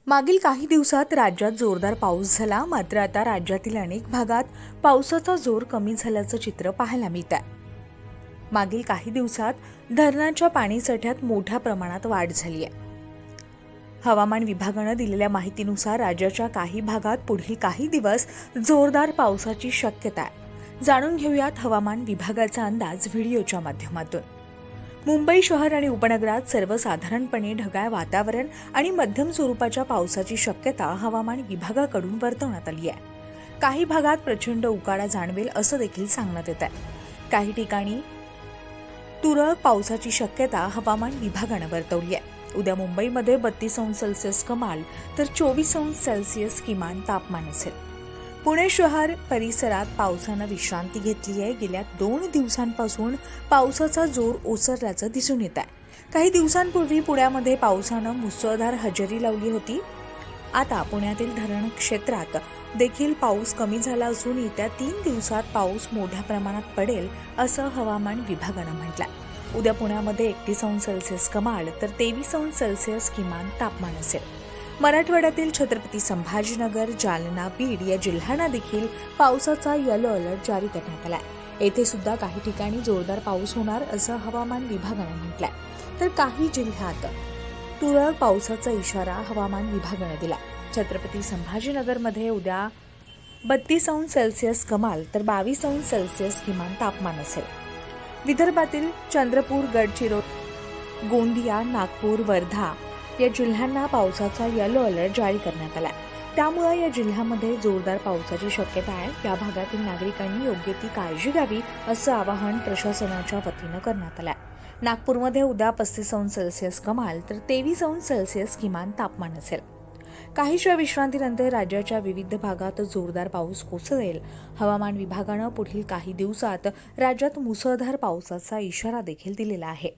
मागील काही दिवसात राज्यात जोरदार पाऊस झाला, मात्र आता राज्यातील अनेक भागात पावसाचा जोर कमी झाल्याचं चित्र पाहायला मिळत आहे. मागील काही दिवसात धरणांच्या पाणीसाठ्यात मोठ्या प्रमाणात वाढ झाली आहे. हवामान विभागानं दिलेल्या माहितीनुसार राज्याच्या काही भागात पुढील काही दिवस जोरदार पावसाची शक्यता आहे. जाणून घेऊयात हवामान विभागाचा अंदाज व्हिडिओच्या माध्यमातून. मुंबई शहर आणि उपनगरात सर्वसाधारणपणे ढगाळ वातावरण आणि मध्यम स्वरूपाच्या पावसाची शक्यता हवामान विभागाकडून वर्तवण्यात आली आहे. काही भागात प्रचंड उकाडा जाणवेल असं देखील सांगण्यात येत आहे. काही ठिकाणी तुरळक पावसाची शक्यता हवामान विभागानं वर्तवली आहे. उद्या मुंबईमध्ये 32°C कमाल तर 24°C किमान तापमान असेल. पुणे शहर परिसरात पावसानं विश्रांती घेतली आहे. गेल्या 2 दिवसांपासून पावसाचा जोर ओसरल्याचं दिसून येत आहे. काही दिवसांपूर्वी पुण्यामध्ये पावसानं मुसळधार हजेरी लावली होती. आता पुण्यातील धरण क्षेत्रात देखील पाऊस कमी झाला असून येत्या 3 दिवसात पाऊस मोठ्या प्रमाणात पडेल असं हवामान विभागानं म्हटलंय. उद्या पुण्यामध्ये 31°C कमाल तर 23°C किमान तापमान असेल. मराठवाड्यातील छत्रपती संभाजीनगर, जालना, बीड या जिल्ह्यांना देखील पावसाचा येलो अलर्ट जारी करण्यात आलाय. येथे सुद्धा काही ठिकाणी जोरदार पाऊस होणार असं हवामान विभागानं म्हटलंय. तर काही जिल्ह्यात तुरळक पावसाचा इशारा हवामान विभागानं दिला. छत्रपती संभाजीनगरमध्ये उद्या 32°C कमाल तर 22°C किमान तापमान असेल. विदर्भातील चंद्रपूर, गडचिरोली, गोंदिया, नागपूर, वर्धा या जिल्ह्यांना पावसाचा येलो अलर्ट जारी करण्यात आलाय. त्यामुळे या जिल्ह्यामध्ये जोरदार पावसाची शक्यता आहे. या भागातील नागरिकांनी योग्य ती काळजी घ्यावी असं आवाहन प्रशासनाच्या वतीनं करण्यात आलंय. नागपूरमध्ये उद्या 35°C कमाल तर 23°C किमान तापमान असेल. काहीशा विश्रांतीनंतर राज्याच्या विविध भागात जोरदार पाऊस कोसळेल. हवामान विभागानं पुढील काही दिवसात राज्यात मुसळधार पावसाचा इशारा देखील दिलेला आहे.